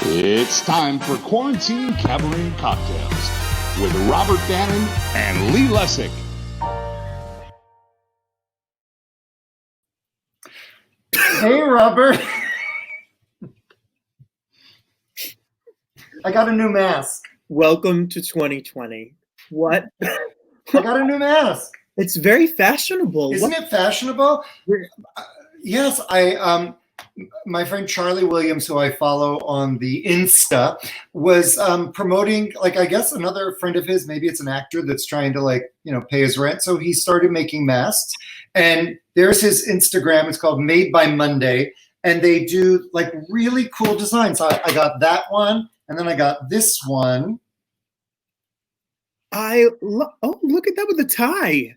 It's time for Quarantine Cabaret Cocktails with Robert Bannon and Lee Lessick. Hey, Robert. I got a new mask. Welcome to 2020. What? I got a new mask. It's very fashionable. Isn't it fashionable? Yes, my friend Charlie Williams, who I follow on the Insta, was promoting, like, I guess another friend of his, maybe it's an actor that's trying to, pay his rent. So he started making masks. And there's his Instagram. It's called Made by Monday. And they do, really cool designs. I got that one. And then I got this one. Look at that with the tie.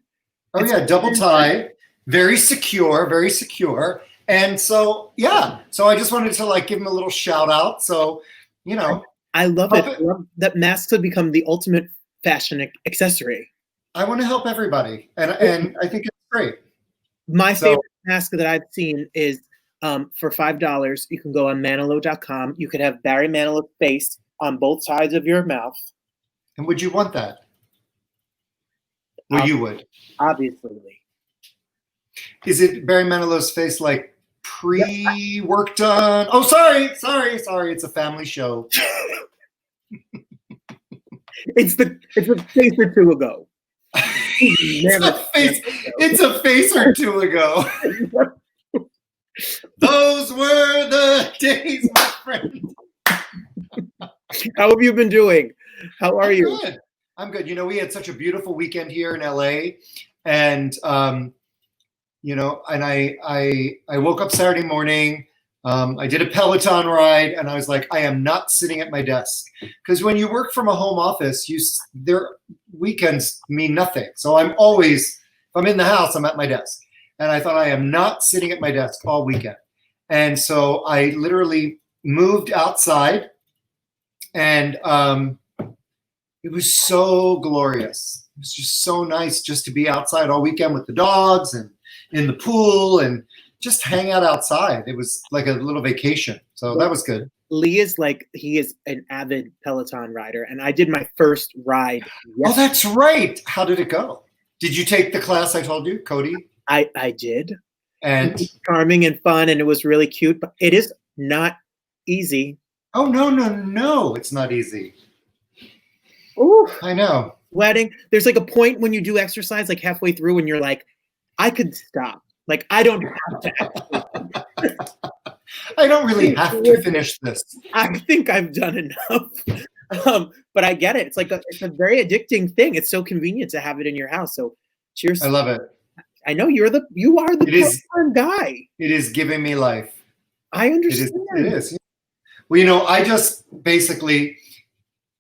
Oh, yeah, double tie. Very secure, very secure. And so, yeah. So I just wanted to, give him a little shout out. So, I love it. I love that masks have become the ultimate fashion accessory. I want to help everybody. And I think it's great. My favorite mask that I've seen is for $5. You can go on Manilow.com. You could have Barry Manilow's face on both sides of your mouth. And would you want that? Well, you would. Obviously. Is it Barry Manilow's face pre-work done? Oh, sorry. It's a family show. It's a face or two ago. It's a face or two ago. Those were the days, my friend. How have you been doing? How are you? Good. I'm good. We had such a beautiful weekend here in LA, and and I woke up Saturday morning. I did a Peloton ride, and I was like, I am not sitting at my desk, because when you work from a home office, their weekends mean nothing. So if I'm in the house, I'm at my desk, and I thought, I am not sitting at my desk all weekend. And so I literally moved outside, and it was so glorious. It was just so nice just to be outside all weekend with the dogs and in the pool and just hang out outside. It was like a little vacation. So that was good. Lee is he is an avid Peloton rider, and I did my first ride yesterday. Oh, that's right. How did it go? Did you take the class I told you, Cody? I did. And it was charming and fun, and it was really cute, but it is not easy. Oh, no. It's not easy. Ooh, I know. Sweating. There's a point when you do exercise, halfway through, when you're like, I could stop. I don't have to. I don't really have to finish this. I think I've done enough. But I get it. It's a very addicting thing. It's so convenient to have it in your house. So cheers. I love it. I know you are the Peloton guy. It is giving me life. I understand. It is. Well, I just basically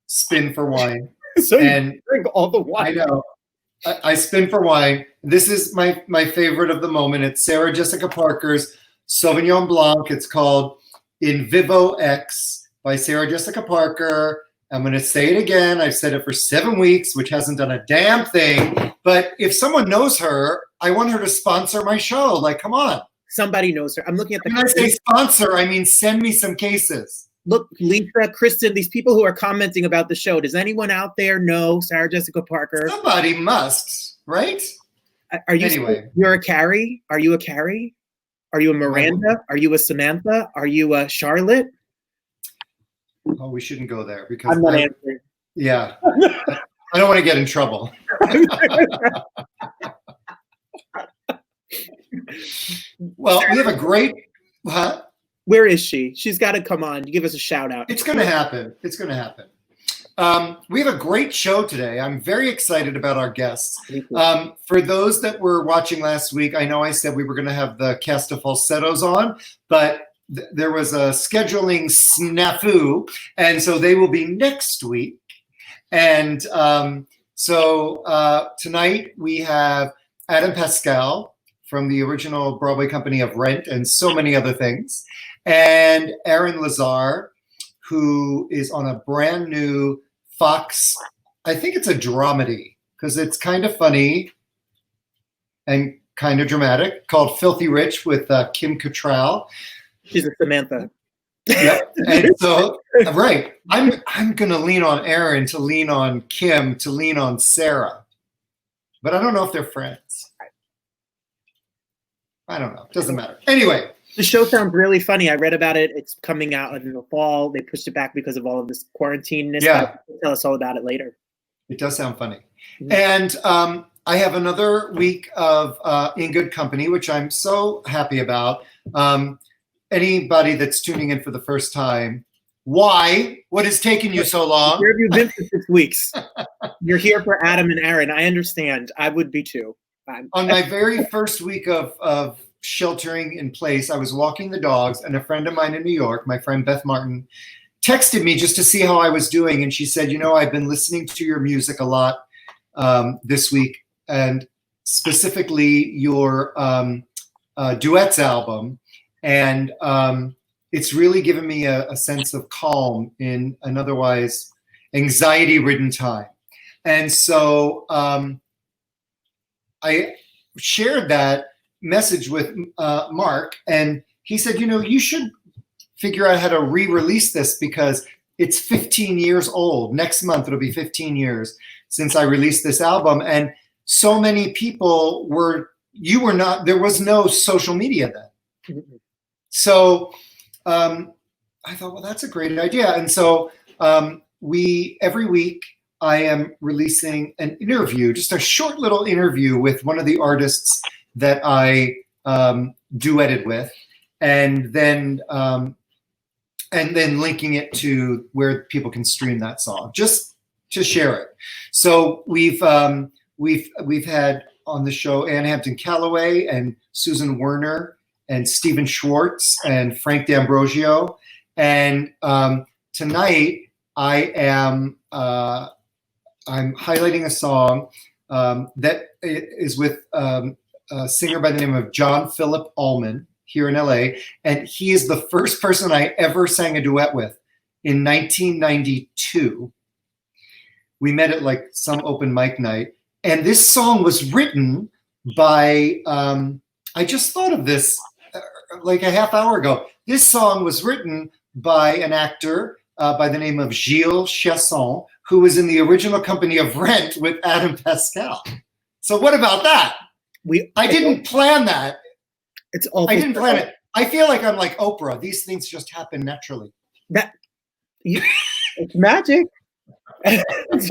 spin for wine. So you drink all the wine. I know. I spin for wine. This is my favorite of the moment. It's Sarah Jessica Parker's Sauvignon Blanc. It's called In Vivo X by Sarah Jessica Parker. I'm going to say it again. I've said it for 7 weeks, which hasn't done a damn thing. But if someone knows her, I want her to sponsor my show. Come on. Somebody knows her. I'm looking at the. When I say sponsor, I mean send me some cases. Look, Lisa, Kristen, these people who are commenting about the show, does anyone out there know Sarah Jessica Parker? Somebody must, right? Are you? Anyway. You're a Carrie? Are you a Carrie? Are you a Miranda? Are you a Samantha? Are you a Charlotte? Oh, we shouldn't go there because I'm not answering. Yeah. I don't want to get in trouble. Well, we have a great... Huh? Where is she? She's got to come on. Give us a shout out. It's going to happen. We have a great show today. I'm very excited about our guests. For those that were watching last week, I know I said we were going to have the cast of falsettos on, but there was a scheduling snafu, and so they will be next week. And so tonight we have Adam Pascal from the original Broadway company of Rent and so many other things, and Aaron Lazar, who is on a brand new Fox, I think it's a dramedy, because it's kind of funny and kind of dramatic, called Filthy Rich with Kim Cattrall. She's a Samantha. Yep. And so, right, I'm going to lean on Aaron, to lean on Kim, to lean on Sarah. But I don't know if they're friends. I don't know. Doesn't matter. Anyway. The show sounds really funny. I read about it. It's coming out in the fall. They pushed it back because of all of this quarantine-ness. Yeah. Tell us all about it later. It does sound funny. Mm-hmm. And I have another week of In Good Company, which I'm so happy about. Anybody that's tuning in for the first time, why? What has taken you so long? Where have you been for 6 weeks? You're here for Adam and Aaron. I understand. I would be too. On my very first week of sheltering in place, I was walking the dogs, and a friend of mine in New York, my friend Beth Martin, texted me just to see how I was doing. And she said, I've been listening to your music a lot this week, and specifically your duets album. And it's really given me a sense of calm in an otherwise anxiety-ridden time. And so I shared that message with Mark, and he said, you should figure out how to re-release this because it's 15 years old. Next month, it'll be 15 years since I released this album. And so many people there was no social media then. So I thought, well, that's a great idea. And so every week I am releasing an interview, just a short little interview with one of the artists that I duetted with, and then linking it to where people can stream that song, just to share it. So we've had on the show Ann Hampton Calloway and Susan Werner and Stephen Schwartz and Frank D'Ambrosio. And tonight I'm highlighting a song that is with a singer by the name of John Philip Allman here in LA. And he is the first person I ever sang a duet with in 1992. We met at like some open mic night. And this song was written by, I just thought of this like a half hour ago. This song was written by an actor by the name of Gilles Chiasson, who was in the original company of Rent with Adam Pascal. So what about that? I didn't plan that. It's awful. I didn't plan it. I feel like I'm like Oprah. These things just happen naturally. It's magic. Pixie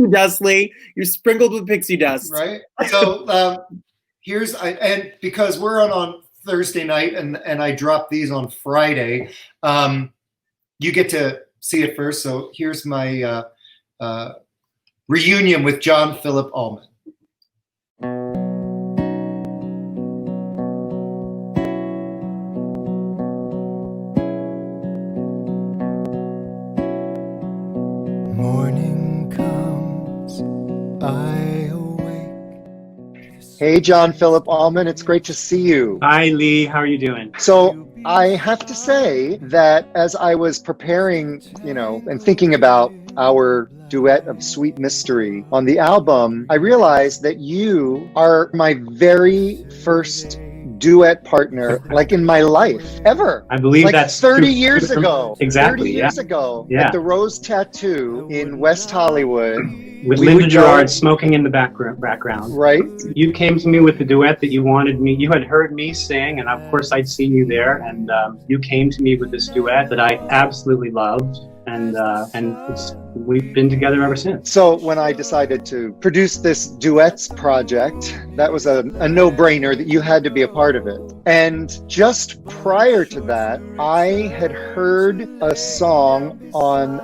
dust, Lee. You're sprinkled with pixie dust. Right. So and because we're on Thursday night and I drop these on Friday, you get to see it first. So here's my reunion with John Philip Allman. Morning comes, I awake. Hey, John Philip Allman, it's great to see you. Hi, Lee. How are you doing? So I have to say that as I was preparing, and thinking about our duet of Sweet Mystery on the album, I realized that you are my very first duet partner, like in my life ever. I believe like that's 30 years ago. Exactly. 30 years ago Yeah. at the Rose Tattoo in West Hollywood. With We Linda would go- Gerard smoking in the background. Right? You came to me with the duet that you wanted me. You had heard me sing, and of course I'd seen you there. And you came to me with this duet that I absolutely loved, and we've been together ever since. So when I decided to produce this duets project, that was a no-brainer that you had to be a part of it. And just prior to that, I had heard a song on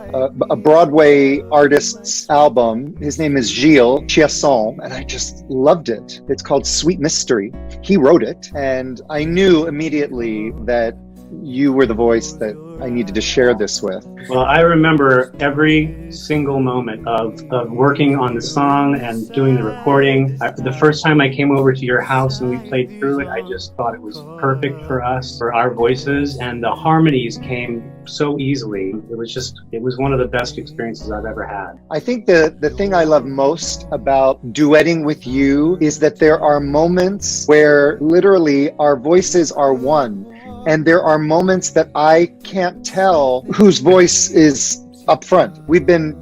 a Broadway artist's album. His name is Gilles Chiasson, and I just loved it. It's called Sweet Mystery. He wrote it, and I knew immediately that you were the voice that I needed to share this with. Well, I remember every single moment of working on the song and doing the recording. The first time I came over to your house and we played through it, I just thought it was perfect for us, for our voices, and the harmonies came so easily. It was one of the best experiences I've ever had. I think the thing I love most about duetting with you is that there are moments where literally our voices are one. And there are moments that I can't tell whose voice is up front. We've been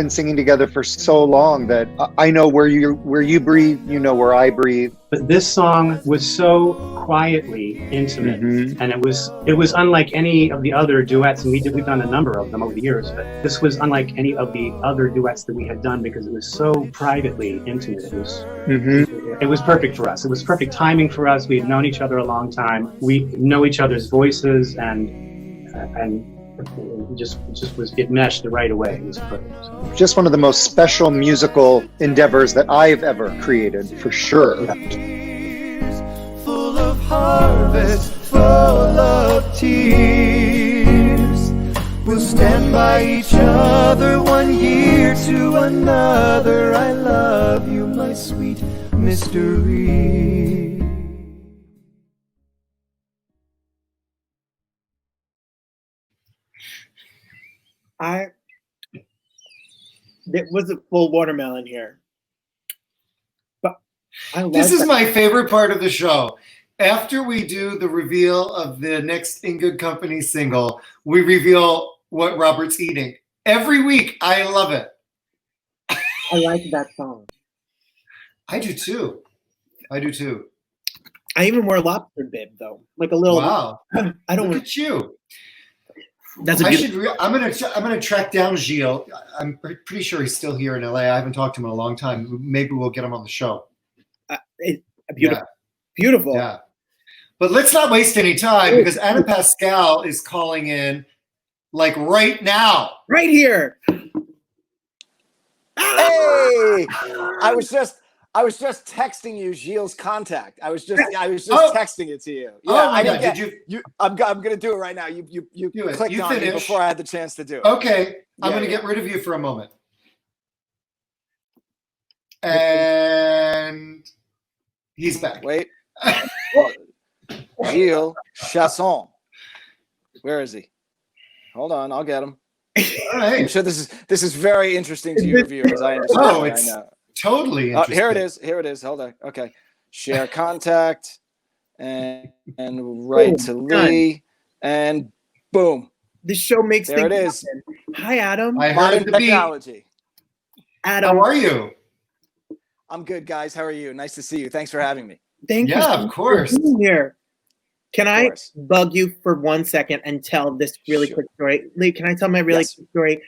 singing together for so long that I know where you breathe, you know where I breathe. But this song was so quietly intimate, and it was unlike any of the other duets, and we've done a number of them over the years, but this was unlike any of the other duets that we had done because it was so privately intimate. It was perfect for us. It was perfect timing for us. We had known each other a long time. We know each other's voices, and it meshed right away. It was perfect. Just one of the most special musical endeavors that I've ever created, for sure. Full of harvest, full of tears. We'll stand by each other 1 year to another. I love you, my sweet mystery. There was a full watermelon here. But This is my favorite part of the show. After we do the reveal of the next In Good Company single, we reveal what Robert's eating. Every week, I love it. I like that song. I do too. I even wear a lobster bib though, like a little. Wow! I don't. Look at you. That's a good. I'm gonna track down Gilles. I'm pretty sure he's still here in LA. I haven't talked to him in a long time. Maybe we'll get him on the show. Beautiful. Yeah. But let's not waste any time because Adam Pascal is calling in like right now. Right here. Hey! I was just texting you Gilles' contact. I was just texting it to you. Yeah, oh my God. Did you? I'm gonna do it right now. You clicked on it before I had the chance to do it. Okay, I'm gonna get rid of you for a moment. And he's back. Wait. Gilles Chasson. Where is he? Hold on, I'll get him. All right. I'm sure this is very interesting to your viewers. I understand. Oh, it's totally interesting. Here it is. Hold on. Okay. Share contact and write to Lee and boom. This show makes there things it is. Happen. Hi, Adam. I heard Modern the technology. Adam, how are you? I'm good, guys. How are you? Nice to see you. Thanks for having me. Thank you. Yeah, of course. For being here. Can I bug you for 1 second and tell this really quick story? Lee, can I tell my really quick story?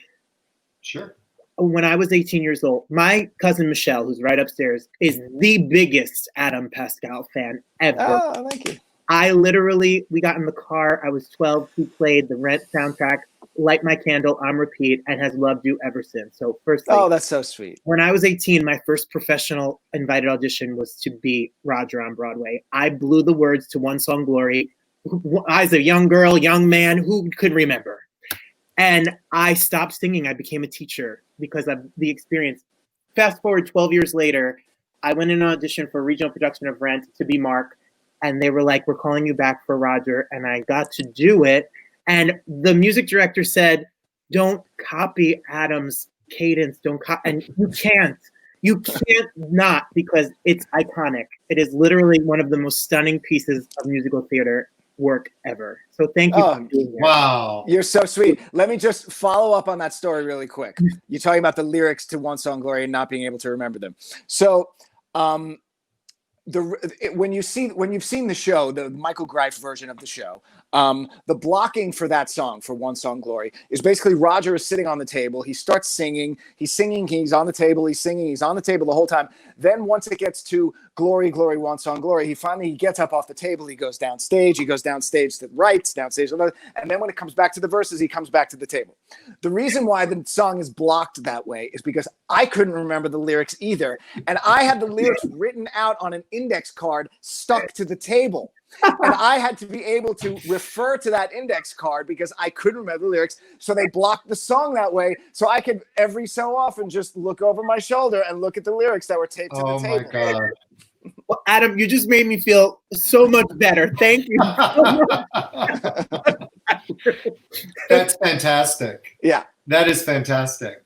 Sure. When I was 18 years old, my cousin Michelle, who's right upstairs, is the biggest Adam Pascal fan ever. Oh, thank you. We got in the car. I was 12. She played the Rent soundtrack, Light My Candle on repeat, and has loved you ever since. So firstly, that's so sweet. When I was 18, my first professional invited audition was to be Roger on Broadway. I blew the words to One Song Glory. I was a young girl, young man, who could remember? And I stopped singing. I became a teacher because of the experience. Fast forward 12 years later, I went in an audition for a regional production of Rent to be Mark. And they were like, we're calling you back for Roger. And I got to do it. And the music director said, don't copy Adam's cadence. And you can't not, because it's iconic. It is literally one of the most stunning pieces of musical theater work ever. So thank you for being here. Wow. You're so sweet. Let me just follow up on that story really quick. You're talking about the lyrics to One Song Glory and not being able to remember them. So, when you've seen the show, the Michael Greif version of the show, the blocking for that song, for One Song Glory, is basically Roger is sitting on the table. He starts singing. He's on the table. He's singing. He's on the table the whole time. Then once it gets to Glory, Glory, One Song Glory, he gets up off the table. He goes downstage. He goes downstage to the right, downstage to the left. And then when it comes back to the verses, he comes back to the table. The reason why the song is blocked that way is because I couldn't remember the lyrics either. And I had the lyrics written out on an index card stuck to the table. And I had to be able to refer to that index card because I couldn't remember the lyrics. So they blocked the song that way. So I could every so often just look over my shoulder and look at the lyrics that were taped to the table. Oh my God. Well, Adam, you just made me feel so much better. Thank you. That's fantastic. Yeah. That is fantastic.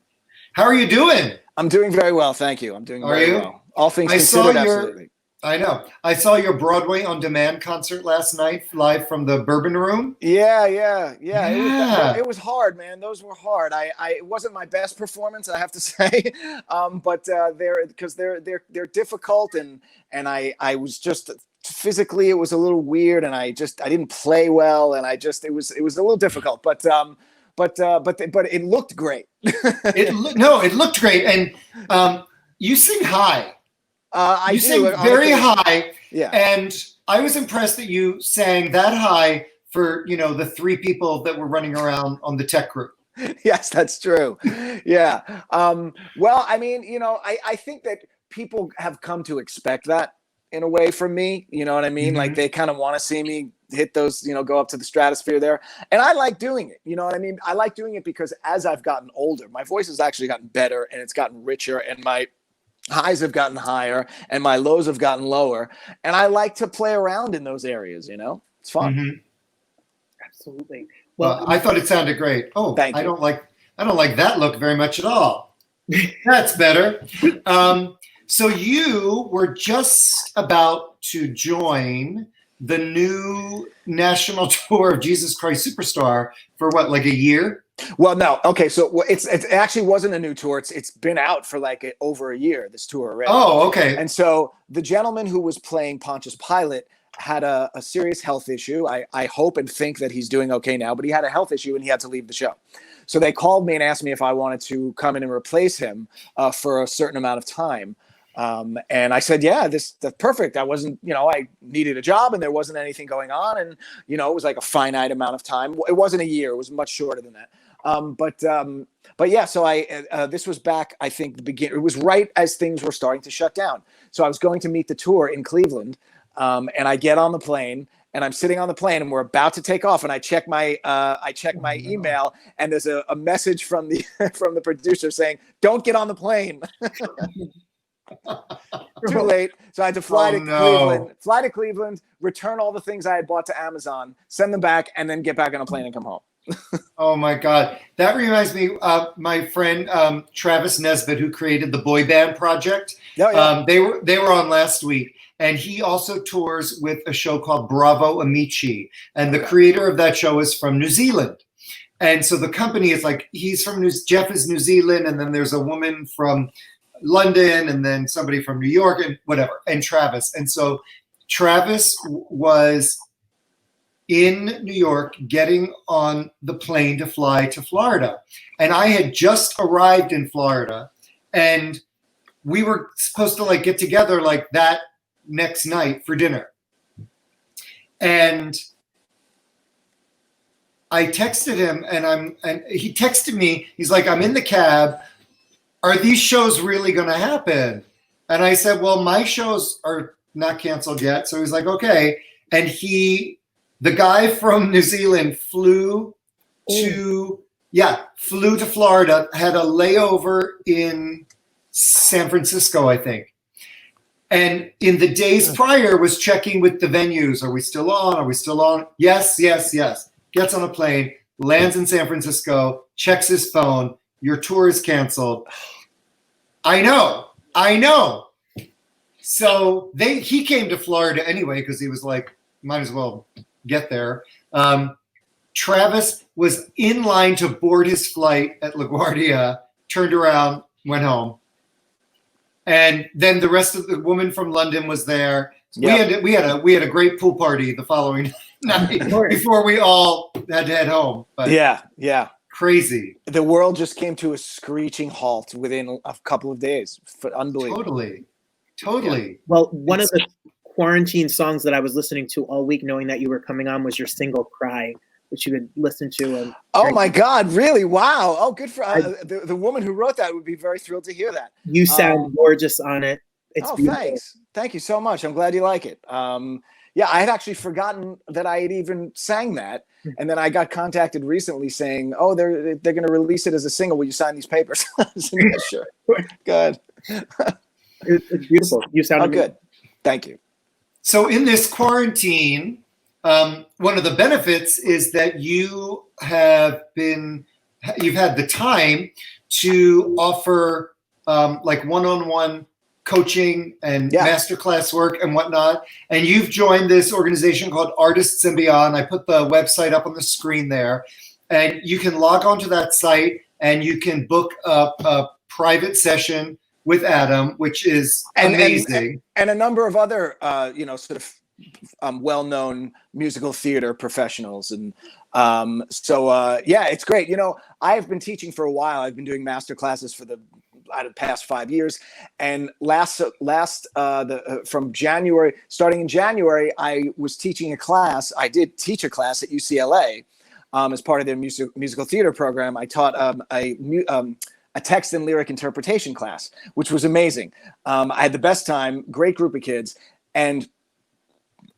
How are you doing? I'm doing very well. Thank you. I'm doing very well. All things considered, absolutely. I know. I saw your Broadway on Demand concert last night, live from the Bourbon Room. Yeah. Yeah. It was hard, man. Those were hard. It wasn't my best performance, I have to say, but they're difficult, and I was just physically it was a little weird, and I didn't play well, and it was a little difficult, but it looked great. It looked great, and you sing high. You sing very high, yeah. And I was impressed that you sang that high for the 3 people that were running around on the tech group. Yes, that's true. Yeah. Well, I mean, I think that people have come to expect that in a way from me. You know what I mean? Mm-hmm. Like they kind of want to see me hit those, go up to the stratosphere there, and I like doing it. You know what I mean? I like doing it because as I've gotten older, my voice has actually gotten better, and it's gotten richer, and my highs have gotten higher and my lows have gotten lower, and I like to play around in those areas. It's fun. Mm-hmm. Absolutely. Well, I thought it sounded great. Oh, thank you. I don't like that look very much at all. That's better. So you were just about to join the new national tour of Jesus Christ Superstar for what, like a year? Well, no. Okay, so it actually wasn't a new tour. It's been out for like over a year, this tour already. Oh, okay. And so the gentleman who was playing Pontius Pilate had a serious health issue. I hope and think that he's doing okay now, but he had a health issue and he had to leave the show. So they called me and asked me if I wanted to come in and replace him for a certain amount of time. And I said, yeah, that's perfect. I wasn't, I needed a job and there wasn't anything going on. And, it was like a finite amount of time. It wasn't a year. It was much shorter than that. But yeah, so this was back, I think it was right as things were starting to shut down. So I was going to meet the tour in Cleveland. And I get on the plane and I'm sitting on the plane and we're about to take off. And I check my email and there's a message from the producer saying, don't get on the plane. Too late. So I had to fly to Cleveland, return all the things I had bought to Amazon, send them back, and then get back on a plane and come home. Oh my God. That reminds me of my friend Travis Nesbitt, who created the Boy Band Project. Oh, yeah. They were on last week, and he also tours with a show called Bravo Amici. And the creator of that show is from New Zealand. And so the company is like, Jeff is New Zealand, and then there's a woman from London, and then somebody from New York, and whatever, and Travis. And so Travis was in New York getting on the plane to fly to Florida. And I had just arrived in Florida, and we were supposed to get together that next night for dinner. And I texted him, and he texted me, he's like, I'm in the cab. Are these shows really going to happen? And I said, well, my shows are not canceled yet. So he's like, okay. And the guy from New Zealand flew to Florida, had a layover in San Francisco, I think. And in the days prior was checking with the venues. Are we still on? Are we still on? Yes. Gets on a plane, lands in San Francisco, checks his phone. Your tour is canceled. I know. So he came to Florida anyway because he was like, might as well get there. Travis was in line to board his flight at LaGuardia, turned around, went home. And then the rest of the woman from London was there. Yep. We had a great pool party the following night before we all had to head home. But yeah. Crazy. The world just came to a screeching halt within a couple of days. Unbelievable. Totally. Yeah. Well, one of the quarantine songs that I was listening to all week, knowing that you were coming on, was your single "Cry," which you could listen to. Oh my God! Really? Wow! Oh, good for the woman who wrote that would be very thrilled to hear that. You sound gorgeous on it. It's beautiful. Thanks. Thank you so much. I'm glad you like it. Yeah, I had actually forgotten that I had even sang that. And then I got contacted recently saying, oh, they're going to release it as a single. Will you sign these papers? I said, yeah, sure. Good. It's beautiful. You sound good. Thank you. So in this quarantine, one of the benefits is that you've had the time to offer one-on-one coaching and Yeah. masterclass work and whatnot. And you've joined this organization called Artists and Beyond. I put the website up on the screen there. And you can log onto that site and you can book a private session with Adam, which is amazing. And a number of other, sort of well-known musical theater professionals. And it's great. I've been teaching for a while. I've been doing master classes for the past 5 years. And from January, starting in January, I was teaching a class. I did teach a class at UCLA as part of their musical theater program. I taught a text and lyric interpretation class, which was amazing. I had the best time, great group of kids. And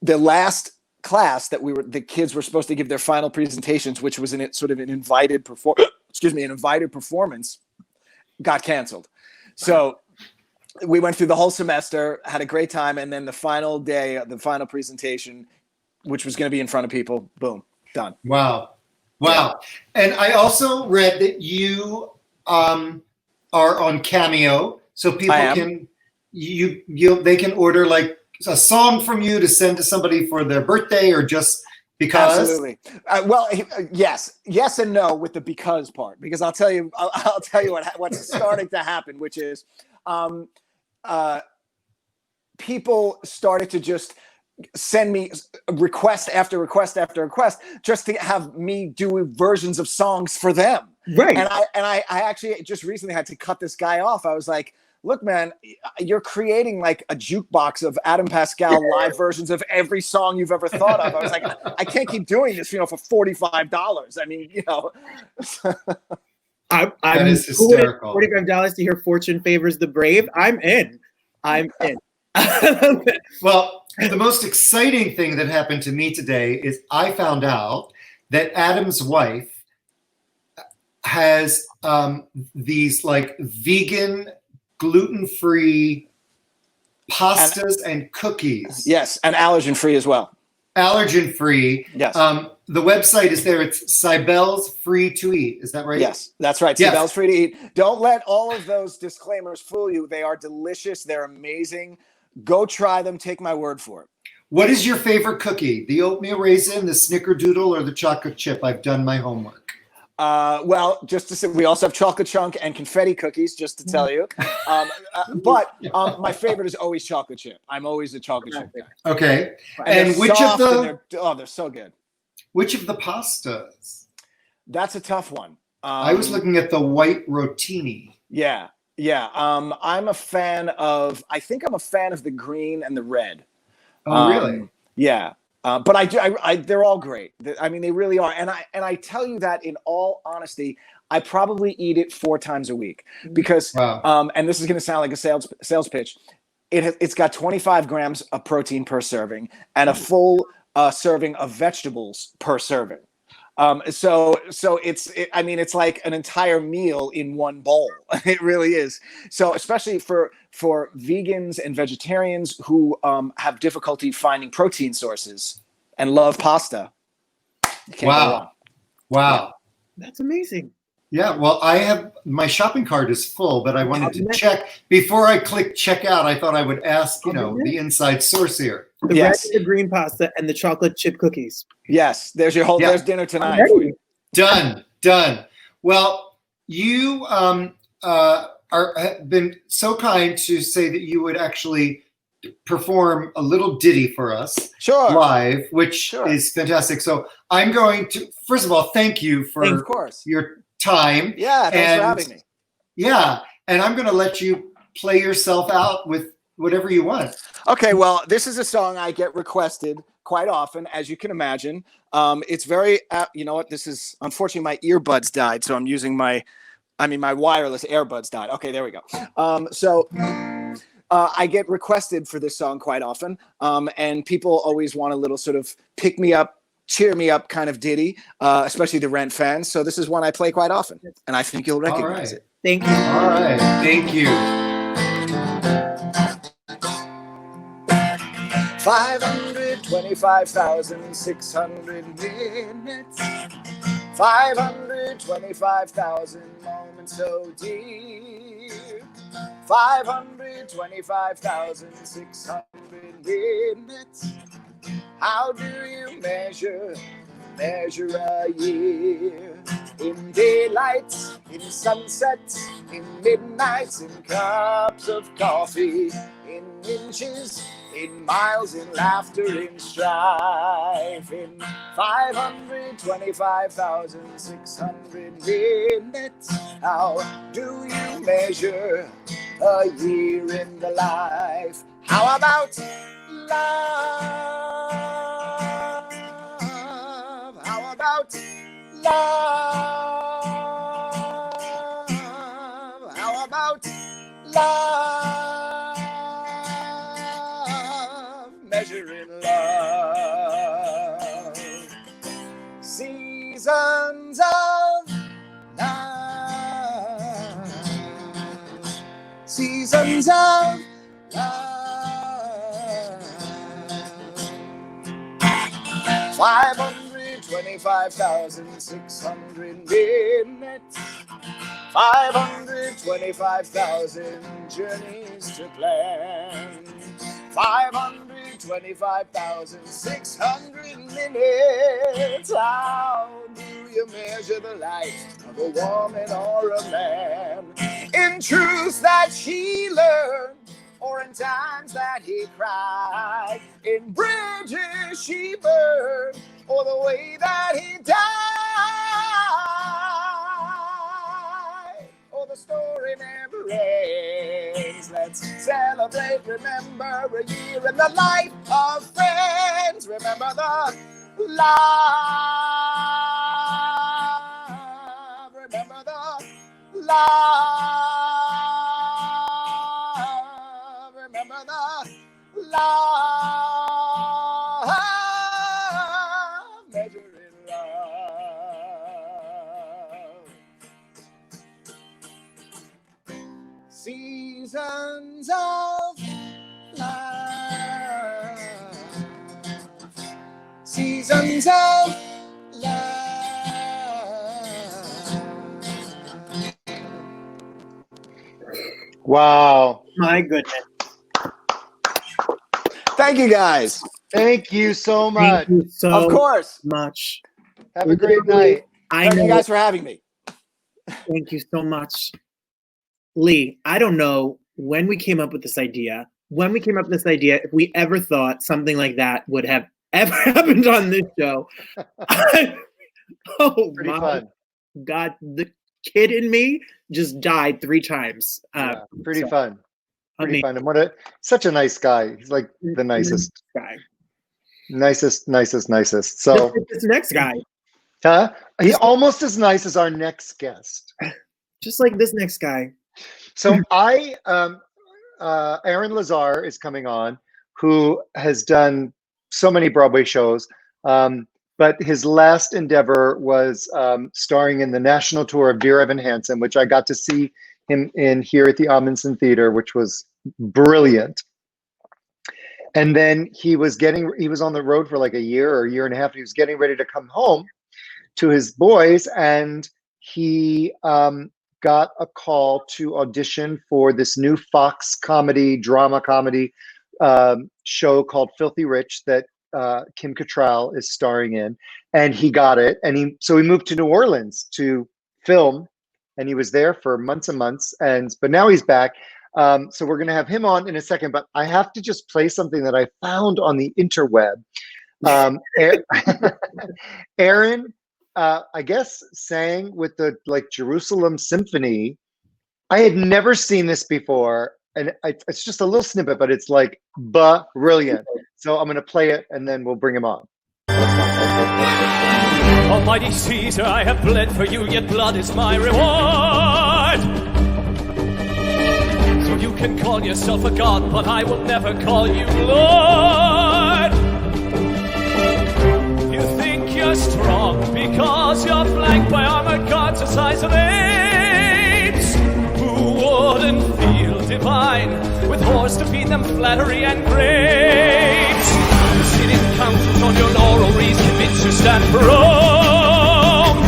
the last class the kids were supposed to give their final presentations, which was an invited performance, got canceled. So we went through the whole semester, had a great time, and then the final day, the final presentation, which was going to be in front of people, boom, done. Wow. And I also read that you are on Cameo, so people can they can order like a song from you to send to somebody for their birthday or just because. Absolutely. Yes and no with the because part, because I'll tell you what's starting to happen, which is people started to just send me request after request after request just to have me do versions of songs for them. Right. And I actually just recently had to cut this guy off. I was like, look, man, you're creating like a jukebox of Adam Pascal live versions of every song you've ever thought of. I was like, I can't keep doing this, for $45. I mean, that is hysterical. $45 to hear Fortune Favors the Brave. I'm in. Well, the most exciting thing that happened to me today is I found out that Adam's wife has these like vegan, gluten-free pastas and cookies. Yes, and allergen-free as well. Allergen-free. Yes. The website is there. It's Cybelle's Free to Eat. Is that right? Yes, that's right. Yes. Cybelle's Free to Eat. Don't let all of those disclaimers fool you. They are delicious. They're amazing. Go try them. Take my word for it. What is your favorite cookie? The oatmeal raisin, the snickerdoodle, or the chocolate chip? I've done my homework. Well, just to say, we also have chocolate chunk and confetti cookies, just to tell you. But my favorite is always chocolate chip. I'm always a chocolate chip guy. Okay. And which of they're so good. Which of the pastas? That's a tough one. I was looking at the white rotini. Yeah. I'm a fan of the green and the red. Oh, really? Yeah. But I they're all great. I mean, they really are. And I tell you that in all honesty, I probably eat it 4 times a week because, and this is going to sound like a sales pitch. It's got 25 grams of protein per serving and a full serving of vegetables per serving. So it's like an entire meal in one bowl. It really is. So especially for vegans and vegetarians who have difficulty finding protein sources and love pasta. You can't go wrong. Wow. That's amazing. Yeah, well, my shopping cart is full, but I wanted to check before I click checkout. I thought I would ask, the inside source here. The red and the green pasta and the chocolate chip cookies. Yes, there's dinner tonight for you. Done. Well, you have been so kind to say that you would actually perform a little ditty for us live, which is fantastic. So I'm going to, first of all, thank you for your time. Yeah, thanks for having me. Yeah, and I'm going to let you play yourself out with whatever you want. Okay, well, this is a song I get requested quite often, as you can imagine. It's very, you know what? This is, unfortunately, my earbuds died, so I'm using my wireless earbuds died. Okay, there we go. I get requested for this song quite often, and people always want a little sort of pick me up, cheer me up kind of ditty, especially the Rent fans. So this is one I play quite often, and I think you'll recognize it. Thank you. All right, thank you. 525,600 minutes, 525,600 525,000 moments so deep. 525,600 minutes. How do you measure a year? In daylight, in sunsets, in midnights, in cups of coffee, in inches, in miles, in laughter, in strife, in 525,600 minutes. How do you measure a year in the life? How about love? How about love? How about love? Measuring love. Seasons of love. Seasons of love. 525,600 minutes. 525,000 journeys to plan. 525,600 minutes. How do you measure the life of a woman or a man? In truths that she learned, or in times that he cried, in bridges she burned, or the way that he died, or the story never ends. Let's celebrate, remember a year in the life of friends. Remember the love. Remember the love. Remember the love. Measuring love. Seasons of love. Seasons of love. Wow. My goodness. Thank you, guys. Thank you so much. Thank you so Of course. much. Have a great night. I Thank you know. guys for having me. Thank you so much. Lee, I don't know when we came up with this idea. If we ever thought something like that would have ever happened on this show. Oh Pretty my fun. God, the kid in me just died 3 times. Yeah, pretty so, fun. Pretty amazing. fun. And what such a nice guy. He's like the nicest. Guy. Nicest. Just So like this next guy. he almost as nice as our next guest. Just like this next guy. So Aaron Lazar is coming on, who has done so many Broadway shows. But his last endeavor was starring in the national tour of Dear Evan Hansen, which I got to see him in here at the Amundsen Theater, which was brilliant. And then he was on the road for like a year or a year and a half. He was getting ready to come home to his boys, and he got a call to audition for this new Fox drama comedy show called Filthy Rich that Kim Cattrall is starring in, and he got it. And so he moved to New Orleans to film, and he was there for months and months. But now he's back. So we're going to have him on in a second, but I have to just play something that I found on the interweb. Aaron, I guess, sang with the Jerusalem Symphony. I had never seen this before, and it's just a little snippet, but it's like brilliant. So I'm going to play it, and then we'll bring him on. Almighty Caesar, I have bled for you, yet blood is my reward. So you can call yourself a god, but I will never call you Lord. You think you're strong because you're flanked by armored guards the size of apes, who wouldn't feel divine with whores to feed them flattery and grapes. Sitting councils on your laurel wreaths convince you stand for Rome.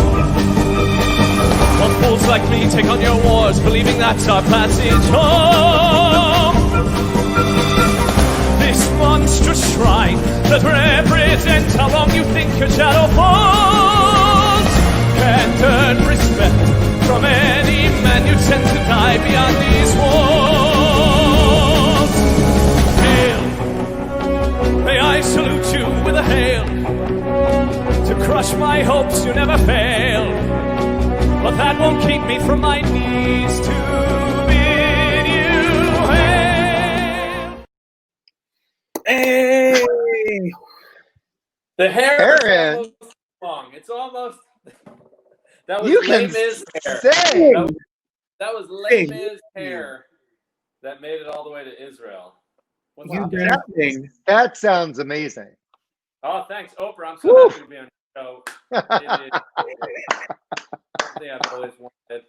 take on your wars, believing that's our passage home. This monstrous shrine that represents how long you think your shadow falls can't earn respect from any man you'd send to die beyond these walls. Hail, may I salute you with a hail. To crush my hopes you never failed, but that won't keep me from my knees to bid you hail. Hey! The hair Aaron. is almost long. It's almost. That was You Les can Mis hair. say. That was Les Hey. Mis hair that made it all the way to Israel. What's You up? dancing. That sounds amazing. Oh, thanks, Oprah. I'm so Woo. happy to be on your show. It is something I've always wanted.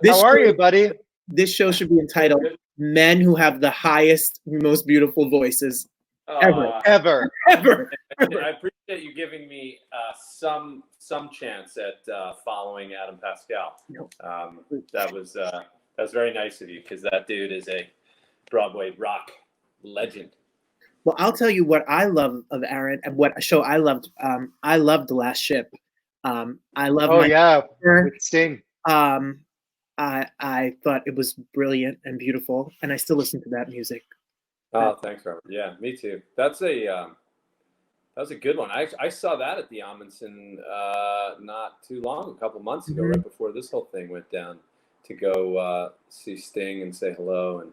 This How are show- you, buddy? This show should be entitled "Men Who Have the Highest, Most Beautiful Voices Uh, Ever. Ever." I appreciate you giving me some chance at following Adam Pascal. That was very nice of you because that dude is a Broadway rock legend. Well, I'll tell you what I love of Aaron and what show I loved. I loved The Last Ship. I love Oh my yeah, sister. with Sting. I thought it was brilliant and beautiful, and I still listen to that music. Oh, thanks, Robert. Yeah, me too. That was a good one. I saw that at the Amundsen not too long, a couple months ago, right before this whole thing went down, to go see Sting and say hello and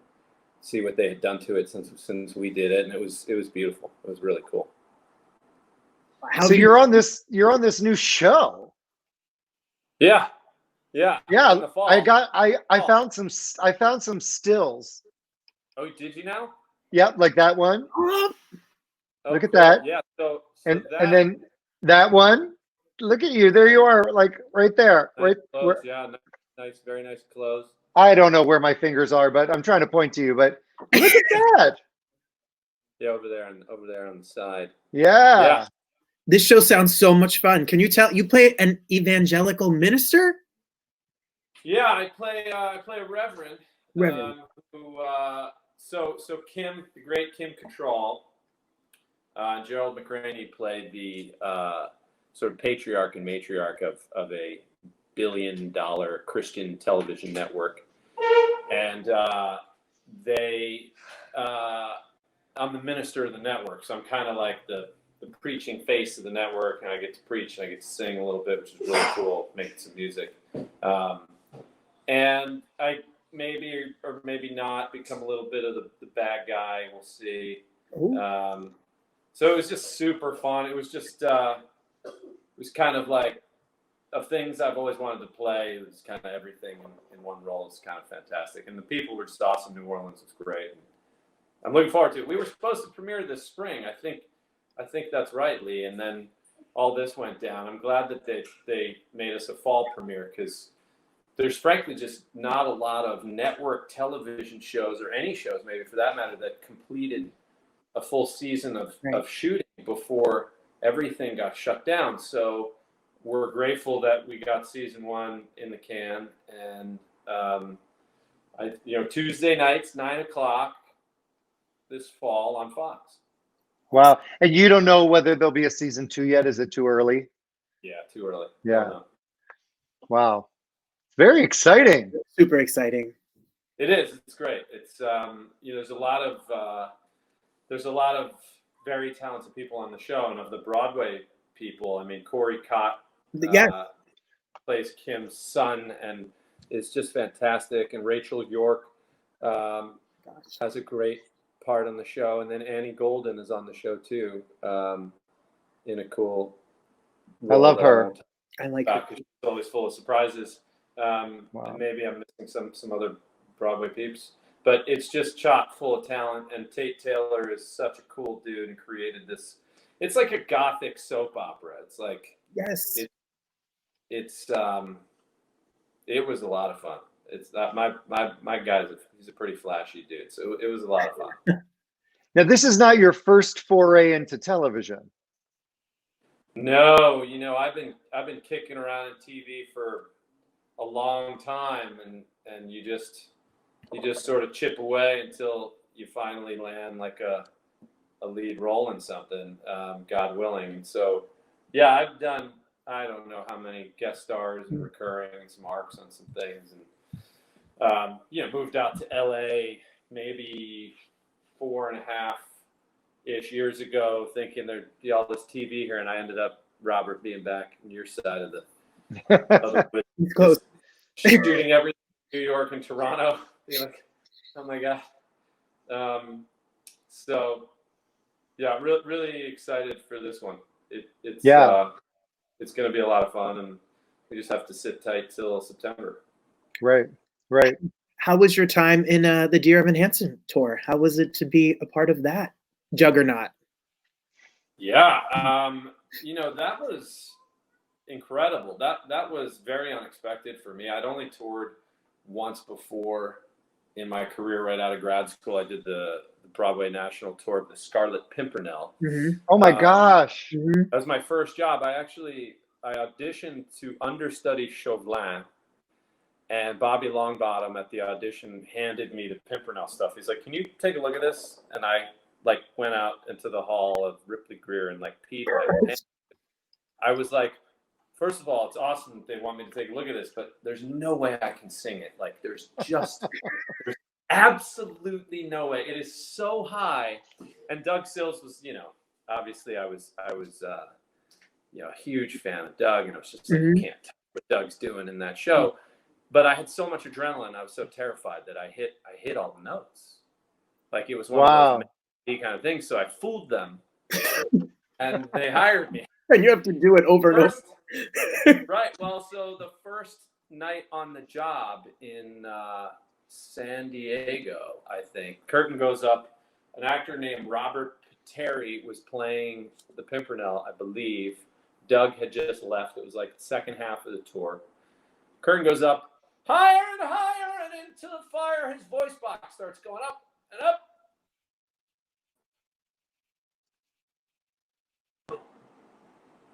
see what they had done to it since we did it, and it was beautiful. It was really cool. How So do you're on this new show. Yeah. In Yeah, the fall. I found some stills. Oh, did you now? Yep, like that one. Oh, Look at cool. that. Yeah. So And that, then that one. Look at you. There you are, like right there. nice Right clothes, where, yeah, nice, very nice clothes. I don't know where my fingers are, but I'm trying to point to you. But look at that. Yeah, over there on the side. Yeah. this show sounds so much fun. Can you tell? You play an evangelical minister? Yeah, I play a reverend. Reverend. So Kim, the great Kim Cattrall, Gerald McRaney played the sort of patriarch and matriarch of a billion-dollar Christian television network, and I'm the minister of the network, so I'm kind of like the preaching face of the network, and I get to preach and I get to sing a little bit, which is really cool, making some music. And I maybe or maybe not become a little bit of the bad guy. We'll see. So it was just super fun. It was just it was kind of like of things I've always wanted to play. It was kind of everything in one role. It's kind of fantastic, and the people were just awesome. New Orleans was great. I'm looking forward to it. We were supposed to premiere this spring. I think that's right, Lee. And then all this went down. I'm glad that they made us a fall premiere because there's frankly just not a lot of network television shows or any shows, maybe for that matter, that completed a full season of shooting before everything got shut down. So we're grateful that we got season 1 in the can. And Tuesday nights, 9:00 this fall on Fox. Wow. And you don't know whether there'll be a season 2 yet? Is it too early? Yeah, too early. Yeah. Wow. Very exciting. Super exciting. It is. It's great. It's there's a lot of very talented people on the show, and of the Broadway people, I mean, Corey Cott plays Kim's son and is just fantastic, and Rachel York has a great part on the show, and then Annie Golden is on the show too, in a cool I love her. I like it. She's always full of surprises. Wow. And maybe I'm missing some other Broadway peeps, but it's just chock full of talent. And Tate Taylor is such a cool dude and created this. It's like a gothic soap opera. It's like Yes. it was a lot of fun. It's my guy's he's a pretty flashy dude, so it was a lot of fun. Now, this is not your first foray into television. No, I've been kicking around in TV for a long time, and you just sort of chip away until you finally land like a lead role in something, God willing. So yeah, I've done, I don't know how many guest stars and recurring and some arcs on some things, and moved out to LA maybe 4.5-ish years ago, thinking there'd be all this TV here, and I ended up, Robert, being back on your side of the Close. shooting everything in New York and Toronto. Being like, oh my God. So yeah, really excited for this one. It's going to be a lot of fun, and we just have to sit tight till September. Right. How was your time in the Dear Evan Hansen tour? How was it to be a part of that juggernaut? Yeah, that was incredible. That was very unexpected for me. I'd only toured once before in my career right out of grad school. I did the Broadway national tour of the Scarlet Pimpernel. Mm-hmm. Oh my gosh. Mm-hmm. That was my first job. I auditioned to understudy Chauvelin, and Bobby Longbottom at the audition handed me the Pimpernel stuff. He's like, "Can you take a look at this?" And I went out into the hall of Ripley Greer and peed my pants. I was like, first of all, it's awesome that they want me to take a look at this, but there's no way I can sing it. There's absolutely no way. It is so high. And Doug Sills was, obviously I was a huge fan of Doug, and I was just like, you can't tell what Doug's doing in that show. But I had so much adrenaline. I was so terrified that I hit all the notes. It was one of those kind of things. So I fooled them, and they hired me. And you have to do it over and over. Right. Well, so the first night on the job in San Diego, I think, curtain goes up. An actor named Robert Terry was playing the Pimpernel, I believe. Doug had just left. It was the second half of the tour. Curtain goes up, higher and higher, and into the fire. His voice box starts going up and up.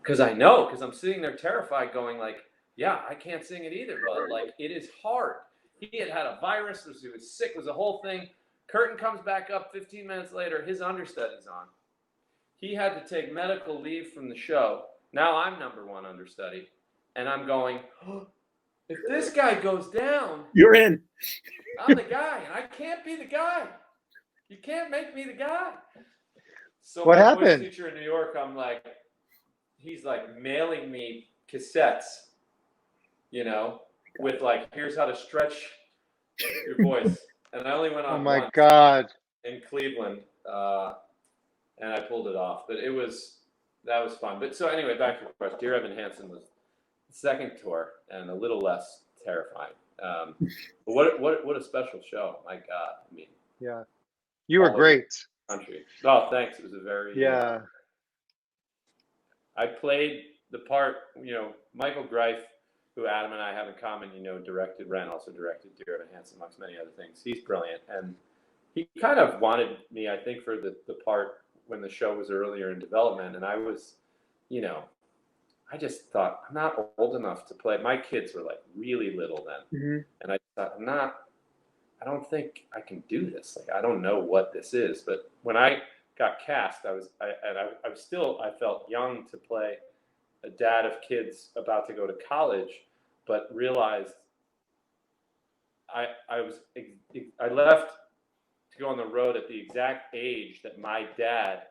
Because I'm sitting there terrified, going yeah, I can't sing it either, but it is hard. He had a virus, he was sick, it was a whole thing. Curtain comes back up 15 minutes later, his understudy's on. He had to take medical leave from the show. Now I'm number one understudy, and I'm going, if this guy goes down, you're in. I'm the guy, and I can't be the guy. You can't make me the guy. So what my happened? voice teacher in New York, he's mailing me cassettes, with here's how to stretch your voice. And I only went on Oh my once God. in Cleveland, and I pulled it off. But that was fun. But so anyway, back to your question. Dear Evan Hansen was the second tour and a little less terrifying. But what a special show. My God. Yeah. You were great. Country. Oh, thanks. It was a very I played the part, Michael Greif, who Adam and I have in common, directed Rent, also directed Dear Evan Hansen, amongst many other things. He's brilliant. And he kind of wanted me, I think, for the part when the show was earlier in development. And I was, I just thought, I'm not old enough to play. My kids were really little then. Mm-hmm. And I thought, I don't think I can do this. I don't know what this is. But when I got cast, I felt young to play a dad of kids about to go to college, but realized I left to go on the road at the exact age that my dad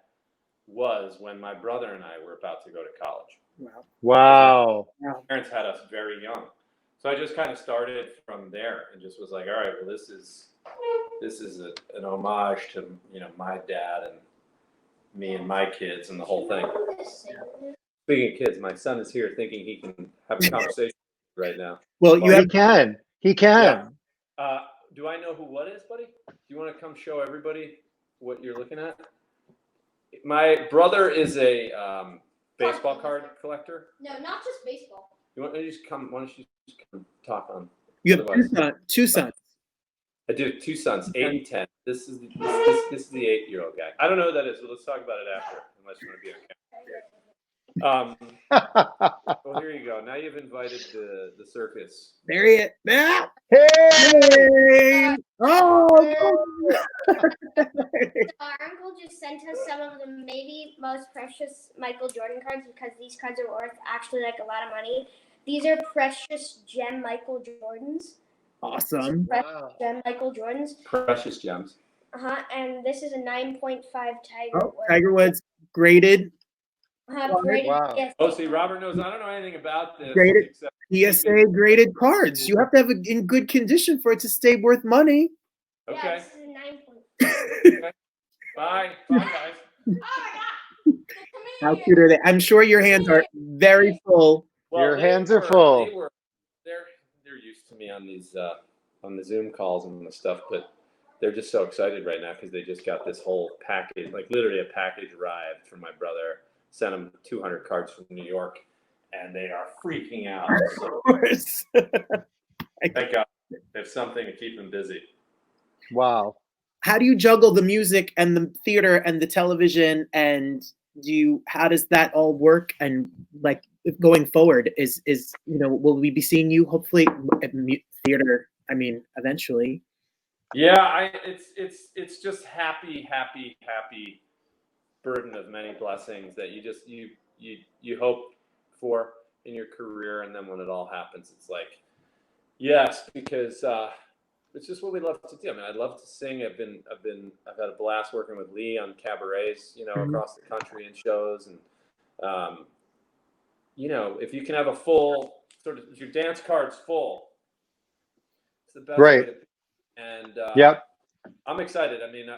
was when my brother and I were about to go to college. Wow. My parents had us very young. So I just kind of started from there and just was all right, well, this is an homage to, my dad and me and my kids and the whole thing. Speaking of kids, my son is here thinking he can have a conversation right now. Well, he can. Yeah. Do I know who what is, buddy? Do you want to come show everybody what you're looking at? My brother is a baseball card collector. No, not just baseball. Why don't you just come talk on? You have two sons. I do, 2 sons, 8 and 10. This is the 8-year-old guy. I don't know who that is, but let's talk about it after, unless you want to be on camera. Well, here you go. Now you've invited the circus. There he is. Yeah. Hey! Oh. Our uncle just sent us some of the maybe most precious Michael Jordan cards because these cards are worth actually like a lot of money. These are precious gem Michael Jordans. Awesome. Precious gem Michael Jordans. Precious gems. And this is a 9.5 Tiger Oh, Woods. Tiger Woods graded. Graded Wow. PSA. Oh, see, Robert knows. I don't know anything about this. Graded except PSA graded cards. You have to have it in good condition for it to stay worth money. Yeah, Okay. this is a 9.5. Bye. Bye, guys. Oh my God. How cute are they? I'm sure your hands are very full. Your they hands are full. They're used to me on these on the Zoom calls and the stuff, but they're just so excited right now because they just got this whole package, like literally a package arrived from my brother. Sent them 200 cards from New York, and they are freaking out. So, Of course. thank God, they have something to keep them busy. Wow. How do you juggle the music and the theater and the television, and how does that all work? And like going forward, is will we be seeing you hopefully at theater? I mean, eventually. Yeah, it's just happy burden of many blessings that you hope for in your career, and then when it all happens, it's like yes, because it's just what we love to do. I mean, I love to sing. I've had a blast working with Lee on cabarets, across the country and shows, and if you can have a full if your dance card's full, it's the best Right. way to be. And Yep. I'm excited. I mean,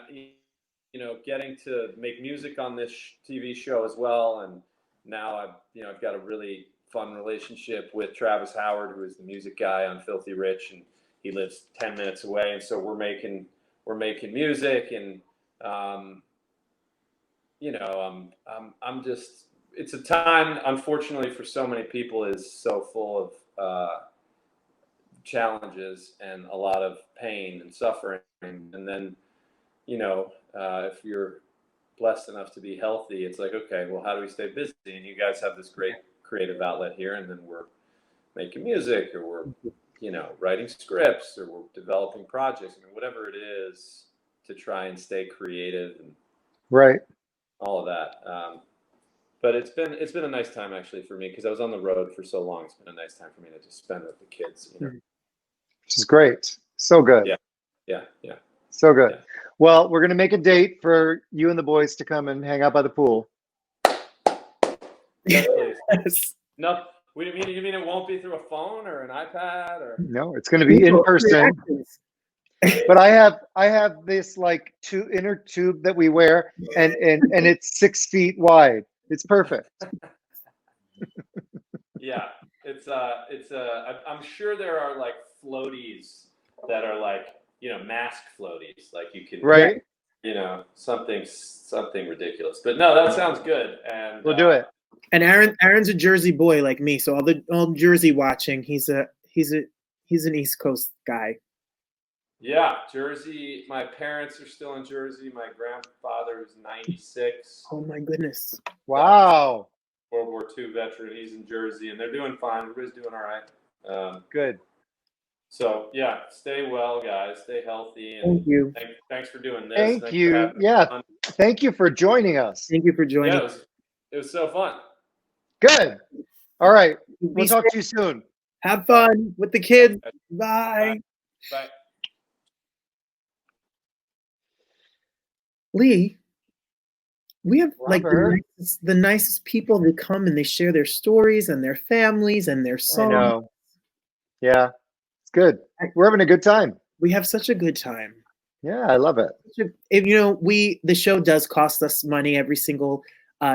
getting to make music on this TV show as well, and now I've got a really fun relationship with Travis Howard, who is the music guy on Filthy Rich, and he lives 10 minutes away, and so we're making music, and I'm just, it's a time, unfortunately, for so many people is so full of challenges and a lot of pain and suffering, and then if you're blessed enough to be healthy, it's like, okay, well, how do we stay busy? And you guys have this great creative outlet here, and then we're making music, or we're writing scripts, or we're developing projects, whatever it is to try and stay creative and Right. all of that. But it's been a nice time actually for me, because I was on the road for so long. It's been a nice time for me to just spend with the kids. Which is great. So good. Yeah. So good. Yeah. Well, we're going to make a date for you and the boys to come and hang out by the pool. Yes, please. Yes. No, you mean it won't be through a phone or an iPad or? No, it's going to be in person. But I have this like inner tube that we wear, and it's 6 feet wide. It's perfect. Yeah, I'm sure there are like floaties that are like mask floaties, like you can Right. something ridiculous. But no, that sounds good, and We'll do it. And Aaron's a Jersey boy like me, so all Jersey watching, he's an East Coast guy. Yeah, Jersey. My parents are still in Jersey. My grandfather is 96. Oh my goodness. Wow. World War II veteran. He's in Jersey, and they're doing fine. Everybody's doing all right. Good. So yeah, stay well, guys. Stay healthy. And Thank you. Thanks for doing this. Thank Thanks you. for having me Yeah. on. Thank you for joining us. Thank you for joining. Yeah, it was so fun. Good. All right. We'll Be talk safe. to you soon. Have fun with the kids. Bye. Bye. Lee, we have like Robert. the nicest people that come and they share their stories and their families and their I songs. know. Yeah. It's good. We're having a good time. We have such a good time. Yeah, I love it. If, the show does cost us money every single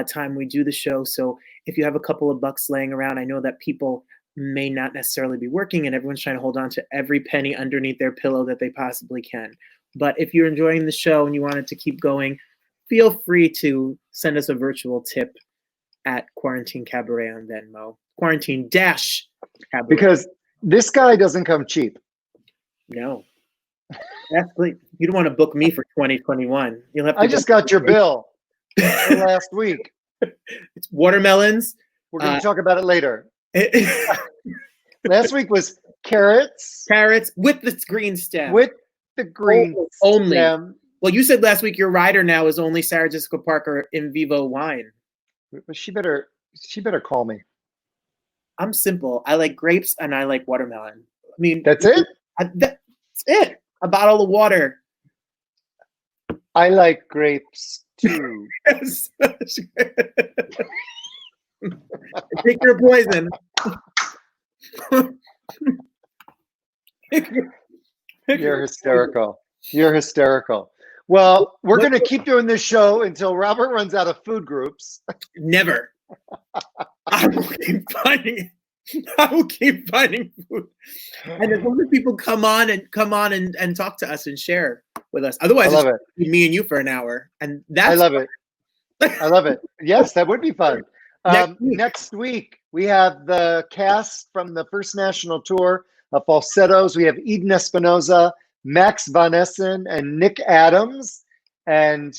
time we do the show. So if you have a couple of bucks laying around, I know that people may not necessarily be working and everyone's trying to hold on to every penny underneath their pillow that they possibly can. But if you're enjoying the show and you want it to keep going, feel free to send us a virtual tip at Quarantine Cabaret on Venmo. Quarantine-Cabaret. Because this guy doesn't come cheap. No. Definitely. You don't want to book me for 2021. You'll have to I just got your bill for last week. It's watermelons. We're going to talk about it later. Last week was carrots. Carrots with the green stem. With the green only. stem. Well, you said last week your rider now is only Sarah Jessica Parker in Vivo wine. She better call me. I'm simple. I like grapes and I like watermelon. I mean, that's it. That's it. A bottle of water. I like grapes too. Pick your poison. You're hysterical. You're hysterical. Well, we're going to keep doing this show until Robert runs out of food groups. Never. I will keep finding food. And as long as people come on and talk to us and share with us. Otherwise, I love it's it. Me and you for an hour. And that's I love it. I love it. Yes, that would be fun. Next week, we have the cast from the First National Tour of Falsettos. We have Eden Espinoza, Max Van Essen, and Nick Adams. And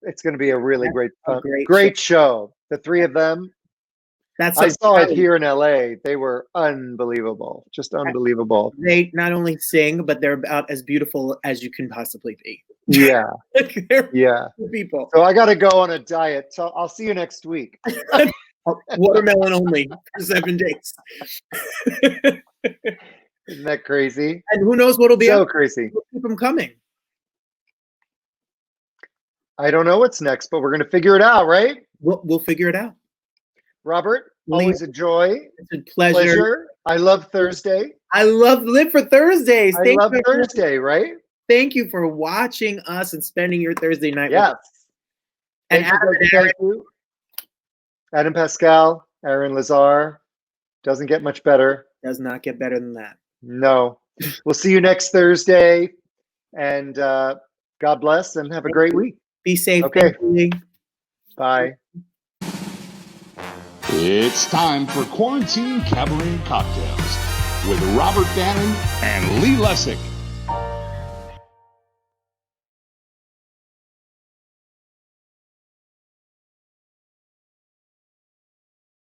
it's going to be a really great show. The three of them. I saw it here in LA. They were unbelievable. Just unbelievable. They not only sing, but they're about as beautiful as you can possibly be. Yeah. Yeah. People. So I got to go on a diet. So I'll see you next week. Watermelon only for 7 days. Isn't that crazy? And who knows what'll be so crazy. We'll keep them coming. I don't know what's next, but we're going to figure it out, right? We'll figure it out. Robert, always a joy. It's a pleasure. I love Thursday. I live for Thursdays. I love Thursday, right? Thank you for watching us and spending your Thursday night with us. And thank you. Adam Pascal, Aaron Lazar. Doesn't get much better. Does not get better than that. No. We'll see you next Thursday. And God bless and have a great week. Be safe. Okay. Bye. It's time for Quarantine Cabaret Cocktails with Robert Bannon and Lee Lessick.